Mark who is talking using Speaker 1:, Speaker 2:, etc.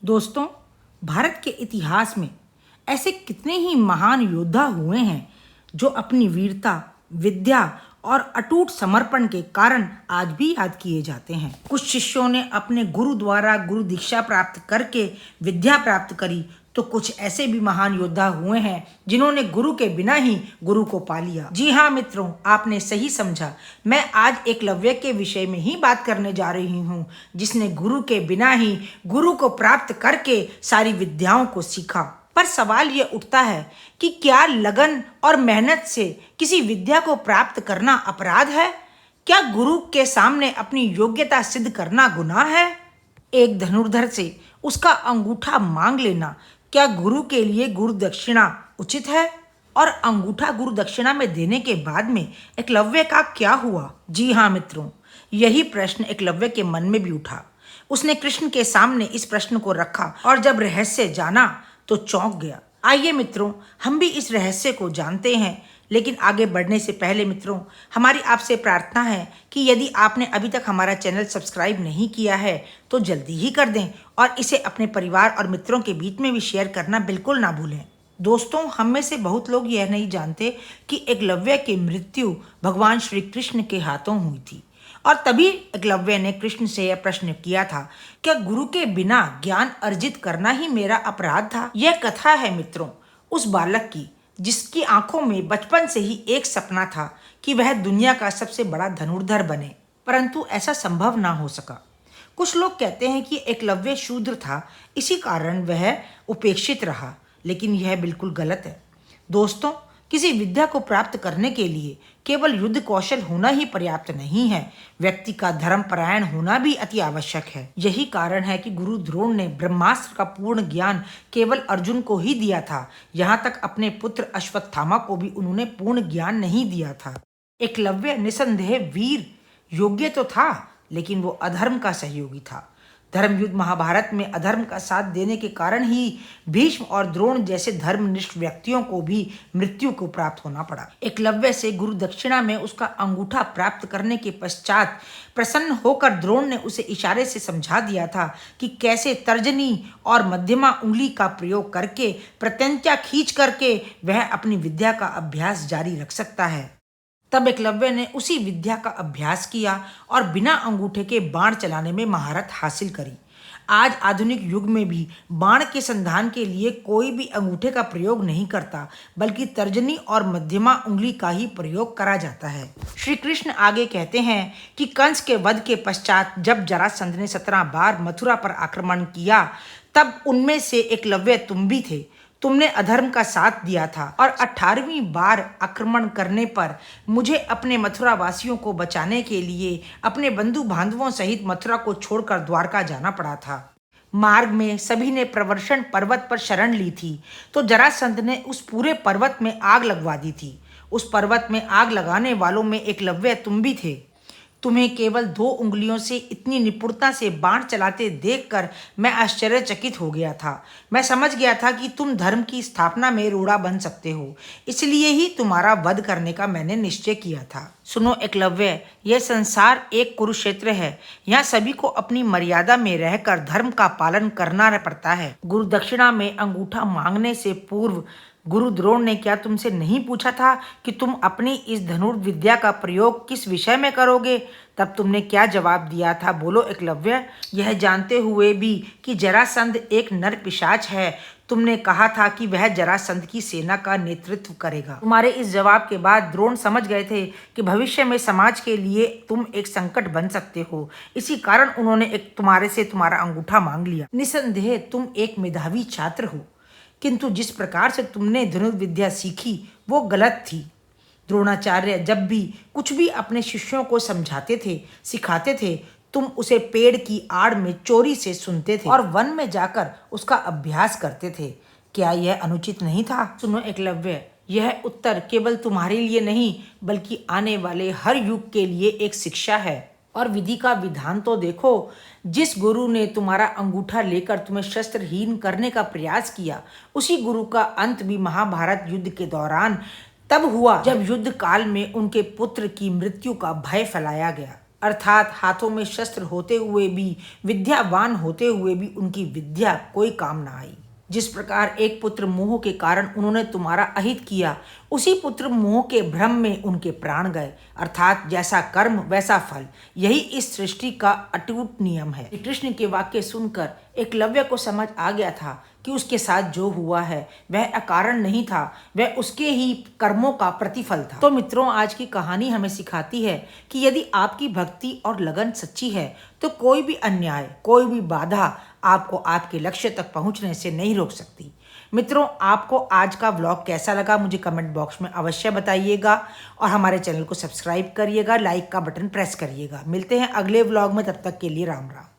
Speaker 1: दोस्तों, भारत के इतिहास में ऐसे कितने ही महान योद्धा हुए हैं जो अपनी वीरता, विद्या और अटूट समर्पण के कारण आज भी याद किए जाते हैं। कुछ शिष्यों ने अपने गुरु द्वारा गुरु दीक्षा प्राप्त करके विद्या प्राप्त करी, तो कुछ ऐसे भी महान योद्धा हुए हैं जिन्होंने गुरु के बिना ही गुरु को पा लिया। जी हाँ मित्रों, आपने सही समझा। मैं आज एकलव्य के विषय में ही बात करने जा रही हूँ, जिसने गुरु के बिना ही गुरु को प्राप्त करके सारी विद्याओं को सीखा। पर सवाल ये उठता है कि क्या लगन और मेहनत से किसी विद्या को प्राप्त करना अपराध है? क्या गुरु के सामने अपनी योग्यता सिद्ध करना गुनाह है? एक धनुर्धर से उसका अंगूठा मांग लेना क्या गुरु के लिए गुरु दक्षिणा उचित है? और अंगूठा गुरु दक्षिणा में देने के बाद में एकलव्य का क्या हुआ? जी हाँ मित्रों, यही प्रश्न एकलव्य के मन में भी उठा। उसने कृष्ण के सामने इस प्रश्न को रखा और जब रहस्य जाना तो चौंक गया। आइए मित्रों, हम भी इस रहस्य को जानते हैं, लेकिन आगे बढ़ने से पहले मित्रों, हमारी आपसे प्रार्थना है कि यदि आपने अभी तक हमारा चैनल सब्सक्राइब नहीं किया है तो जल्दी ही कर दें और इसे अपने परिवार और मित्रों के बीच में भी शेयर करना बिल्कुल ना भूलें। दोस्तों, हम में से बहुत लोग यह नहीं जानते कि एकलव्य की मृत्यु भगवान श्री कृष्ण के हाथों हुई थी और तभी एकलव्य ने कृष्ण से यह प्रश्न किया था, क्या गुरु के बिना ज्ञान अर्जित करना ही मेरा अपराध था? यह कथा है मित्रों उस बालक की जिसकी आंखों में बचपन से ही एक सपना था कि वह दुनिया का सबसे बड़ा धनुर्धर बने, परंतु ऐसा संभव ना हो सका। कुछ लोग कहते हैं कि एकलव्य शूद्र था, इसी कारण वह उपेक्षित रहा, लेकिन यह बिल्कुल गलत है। दोस्तों, किसी विद्या को प्राप्त करने के लिए केवल युद्ध कौशल होना ही पर्याप्त नहीं है, व्यक्ति का धर्मपरायण होना भी अति आवश्यक है। यही कारण है कि गुरु द्रोण ने ब्रह्मास्त्र का पूर्ण ज्ञान केवल अर्जुन को ही दिया था। यहाँ तक अपने पुत्र अश्वत्थामा को भी उन्होंने पूर्ण ज्ञान नहीं दिया था। एकलव्य निसंदेह वीर योग्य तो था, लेकिन वो अधर्म का सहयोगी था। धर्मयुद्ध महाभारत में अधर्म का साथ देने के कारण ही भीष्म और द्रोण जैसे धर्मनिष्ठ व्यक्तियों को भी मृत्यु को प्राप्त होना पड़ा। एकलव्य से गुरु दक्षिणा में उसका अंगूठा प्राप्त करने के पश्चात प्रसन्न होकर द्रोण ने उसे इशारे से समझा दिया था कि कैसे तर्जनी और मध्यमा उंगली का प्रयोग करके प्रत्यंचा खींच करके वह अपनी विद्या का अभ्यास जारी रख सकता है। तब एकलव्य ने उसी विद्या का अभ्यास किया और बिना अंगूठे के बाण चलाने में महारत हासिल करी। आज आधुनिक युग में भी बाण के संधान के लिए कोई भी अंगूठे का प्रयोग नहीं करता, बल्कि तर्जनी और मध्यमा उंगली का ही प्रयोग करा जाता है। श्री कृष्ण आगे कहते हैं कि कंस के वध के पश्चात जब जरासंध ने 17 बार मथुरा पर आक्रमण किया, तब उनमें से एकलव्य तुम भी थे। तुमने अधर्म का साथ दिया था और 18वीं बार आक्रमण करने पर मुझे अपने मथुरा वासियों को बचाने के लिए अपने बंधु बांधवों सहित मथुरा को छोड़कर द्वारका जाना पड़ा था। मार्ग में सभी ने प्रवर्षण पर्वत पर शरण ली थी, तो जरासंध ने उस पूरे पर्वत में आग लगवा दी थी। उस पर्वत में आग लगाने वालों में एकलव्य तुम भी थे। तुम्हें केवल 2 उंगलियों से इतनी निपुणता से बाण चलाते देखकर मैं आश्चर्यचकित हो गया था। मैं समझ गया था कि तुम धर्म की स्थापना में रोड़ा बन सकते हो, इसलिए ही तुम्हारा वध करने का मैंने निश्चय किया था। सुनो एकलव्य, यह संसार एक कुरुक्षेत्र है। यहाँ सभी को अपनी मर्यादा में रहकर धर्म का पालन करना पड़ता है। गुरु दक्षिणा में अंगूठा मांगने से पूर्व गुरु द्रोण ने क्या तुमसे नहीं पूछा था कि तुम अपनी इस धनुर्विद्या का प्रयोग किस विषय में करोगे? तब तुमने क्या जवाब दिया था? बोलो एकलव्य। यह जानते हुए भी कि जरासंध एक नर पिशाच है, तुमने कहा था कि वह जरासंध की सेना का नेतृत्व करेगा। तुम्हारे इस जवाब के बाद द्रोण समझ गए थे कि भविष्य में समाज के लिए तुम एक संकट बन सकते हो। इसी कारण उन्होंने तुम्हारे से तुम्हारा अंगूठा मांग लिया। निसंदेह तुम एक मेधावी छात्र हो, किंतु जिस प्रकार से तुमने धनुर्विद्या सीखी वो गलत थी। द्रोणाचार्य जब भी कुछ भी अपने शिष्यों को समझाते थे, सिखाते थे, तुम उसे पेड़ की आड़ में चोरी से सुनते थे और वन में जाकर उसका अभ्यास करते थे। क्या यह अनुचित नहीं था? सुनो एकलव्य, यह उत्तर केवल तुम्हारे लिए नहीं बल्कि आने वाले हर युग के लिए एक शिक्षा है। और विधि का विधान तो देखो, जिस गुरु ने तुम्हारा अंगूठा लेकर तुम्हें शस्त्रहीन करने का प्रयास किया, उसी गुरु का अंत भी महाभारत युद्ध के दौरान तब हुआ जब युद्ध काल में उनके पुत्र की मृत्यु का भय फैलाया गया। अर्थात हाथों में शस्त्र होते हुए भी, विद्यावान होते हुए भी उनकी विद्या कोई काम ना आई। जिस प्रकार एक पुत्र मोह के कारण उन्होंने तुम्हारा अहित किया, उसी पुत्र मोह के भ्रम में उनके प्राण गए। अर्थात जैसा कर्म वैसा फल, यही इस सृष्टि का अटूट नियम है। कृष्ण के वाक्य सुनकर एकलव्य को समझ आ गया था कि उसके साथ जो हुआ है वह अकारण नहीं था, वह उसके ही कर्मों का प्रतिफल था। तो मित्रों, आज की कहानी हमें सिखाती है कि यदि आपकी भक्ति और लगन सच्ची है तो कोई भी अन्याय, कोई भी बाधा आपको आपके लक्ष्य तक पहुंचने से नहीं रोक सकती। मित्रों, आपको आज का व्लॉग कैसा लगा मुझे कमेंट बॉक्स में अवश्य बताइएगा और हमारे चैनल को सब्सक्राइब करिएगा, लाइक का बटन प्रेस करिएगा। मिलते हैं अगले व्लॉग में, तब तक के लिए राम राम।